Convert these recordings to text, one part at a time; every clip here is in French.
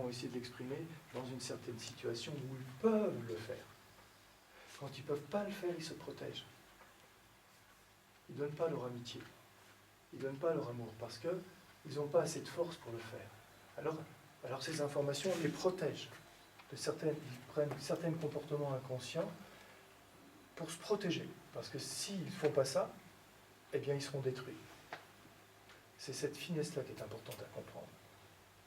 vont essayer de l'exprimer dans une certaine situation où ils peuvent le faire. Quand ils ne peuvent pas le faire, ils se protègent. Ils ne donnent pas leur amitié. Ils ne donnent pas leur amour parce qu'ils n'ont pas assez de force pour le faire. Alors ces informations les protègent. Ils prennent certains comportements inconscients pour se protéger. Parce que s'ils ne font pas ça, eh bien ils seront détruits. C'est cette finesse-là qui est importante à comprendre.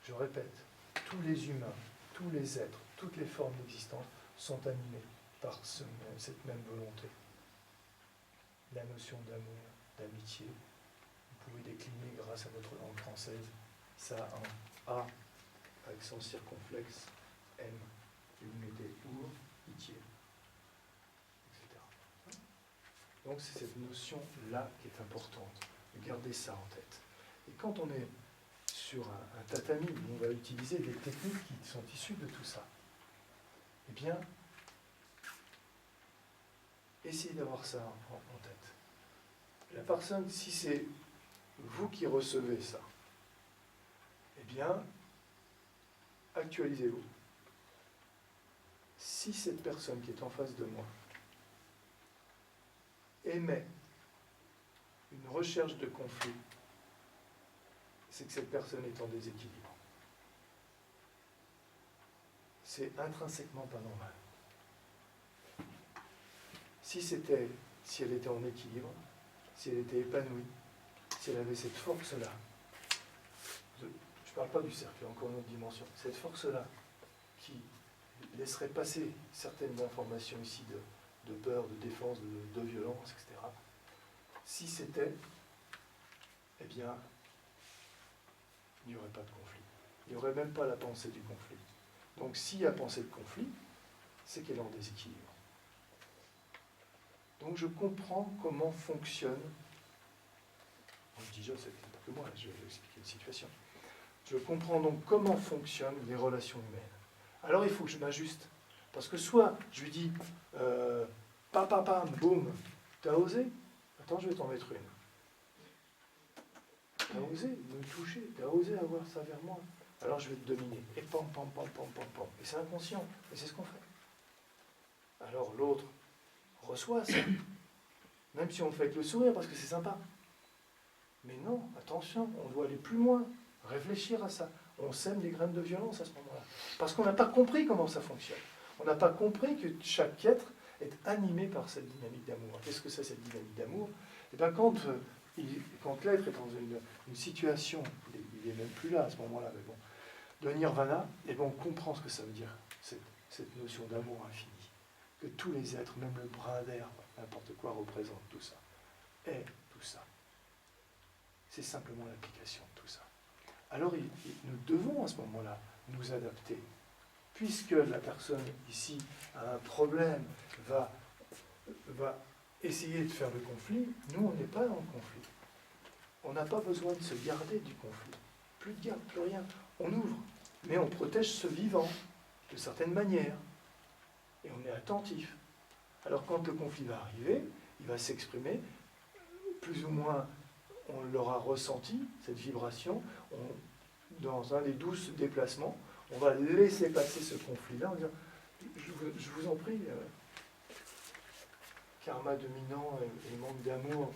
Je répète, tous les humains, tous les êtres, toutes les formes d'existence sont animés par cette même volonté. La notion d'amour, d'amitié, vous pouvez décliner grâce à votre langue française, ça en A, accent circonflexe, M, vous mettez OUR, itié, etc. Donc c'est cette notion-là qui est importante. Gardez ça en tête. Et quand on est sur un tatami où on va utiliser des techniques qui sont issues de tout ça, eh bien, essayez d'avoir ça en tête. La personne, si c'est vous qui recevez ça, eh bien, actualisez-vous. Si cette personne qui est en face de moi émet une recherche de conflit, c'est que cette personne est en déséquilibre. C'est intrinsèquement pas normal. Si elle était en équilibre, si elle était épanouie, si elle avait cette force-là, je ne parle pas du cercle, encore une autre dimension, cette force-là qui laisserait passer certaines informations ici de peur, de défense, de violence, etc. Si c'était, eh bien, il n'y aurait pas de conflit. Il n'y aurait même pas la pensée du conflit. Donc s'il y a pensée de conflit, c'est qu'elle est en déséquilibre. Donc je comprends comment fonctionne, déjà c'est pas que moi, je vais expliquer une situation. Je comprends donc comment fonctionnent les relations humaines. Alors il faut que je m'ajuste. Parce que soit je lui dis, pam, boum, t'as osé? Attends, je vais t'en mettre une. T'as osé me toucher, t'as osé avoir ça vers moi. Alors je vais te dominer. Et pam. Et c'est inconscient, mais c'est ce qu'on fait. Alors l'autre reçoit ça. Même si on le fait avec le sourire, parce que c'est sympa. Mais non, attention, on doit aller plus loin, réfléchir à ça. On sème des graines de violence à ce moment-là. Parce qu'on n'a pas compris comment ça fonctionne. On n'a pas compris que chaque être est animé par cette dynamique d'amour. Qu'est-ce que c'est cette dynamique d'amour? Eh bien, quand l'être est dans une situation, il n'est même plus là à ce moment-là, mais bon, de nirvana, eh bien, on comprend ce que ça veut dire, cette notion d'amour infini. Que tous les êtres, même le brin d'herbe, n'importe quoi, représente tout ça. Et tout ça. C'est simplement l'application de tout ça. Alors, nous devons à ce moment-là nous adapter. Puisque la personne ici a un problème, va essayer de faire le conflit, nous, on n'est pas en conflit. On n'a pas besoin de se garder du conflit. Plus de garde, plus rien. On ouvre, mais on protège ce vivant, de certaines manières. Et on est attentif. Alors quand le conflit va arriver, il va s'exprimer, plus ou moins on l'aura ressenti, cette vibration, dans un des 12 déplacements, on va laisser passer ce conflit-là en disant, je vous en prie, karma dominant et manque d'amour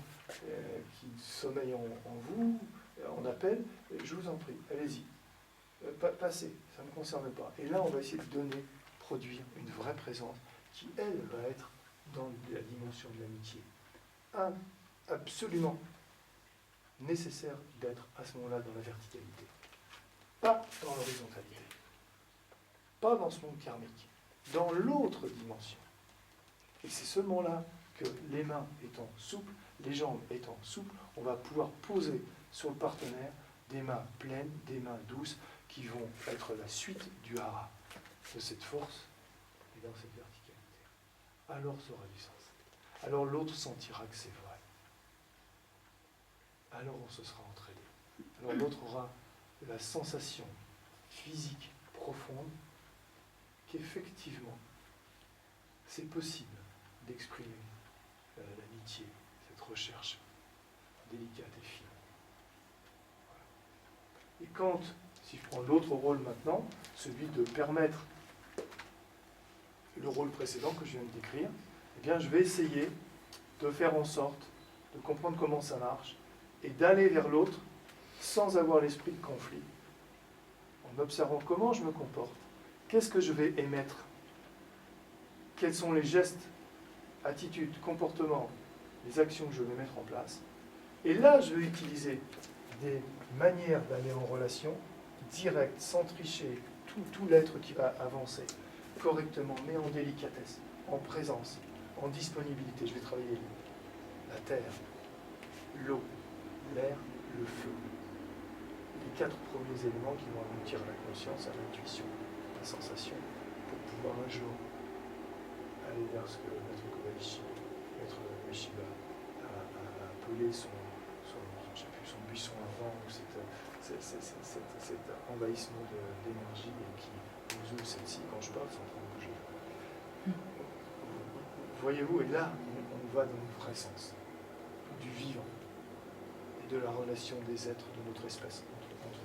qui sommeille en vous, en appel, je vous en prie, allez-y, passez, ça ne me concerne pas. Et là, on va essayer de donner, produire une vraie présence qui, elle, va être dans la dimension de l'amitié. Absolument nécessaire d'être à ce moment-là dans la verticalité. Pas dans l'horizontalité. Pas dans ce monde karmique. Dans l'autre dimension. Et c'est seulement là que les mains étant souples, les jambes étant souples, on va pouvoir poser sur le partenaire des mains pleines, des mains douces, qui vont être la suite du hara, de cette force et dans cette verticalité. Alors ça aura du sens. Alors l'autre sentira que c'est vrai. Alors on se sera entraîné. Alors l'autre aura la sensation physique profonde qu'effectivement, c'est possible d'exprimer l'amitié, cette recherche délicate et fine. Voilà. Et quand Si je prends l'autre rôle maintenant, celui de permettre le rôle précédent que je viens de décrire, eh bien, je vais essayer de faire en sorte de comprendre comment ça marche et d'aller vers l'autre sans avoir l'esprit de conflit, en observant comment je me comporte, qu'est-ce que je vais émettre, quels sont les gestes, attitudes, comportements, les actions que je vais mettre en place. Et là, je vais utiliser des manières d'aller en relation directe, sans tricher, tout l'être qui va avancer correctement, mais en délicatesse, en présence, en disponibilité. Je vais travailler la terre, l'eau, l'air, le feu. Les 4 premiers éléments qui vont aboutir à la conscience, à l'intuition, à la sensation, pour pouvoir un jour aller vers ce que Maître Kobayashi, Maître Ueshiba a appelé son buisson avant, ou cet envahissement d'énergie qui nous ouvre celle-ci quand je parle, c'est en train de bouger. Voyez-vous, et là, on va dans le vrai sens du vivant et de la relation des êtres de notre espèce entre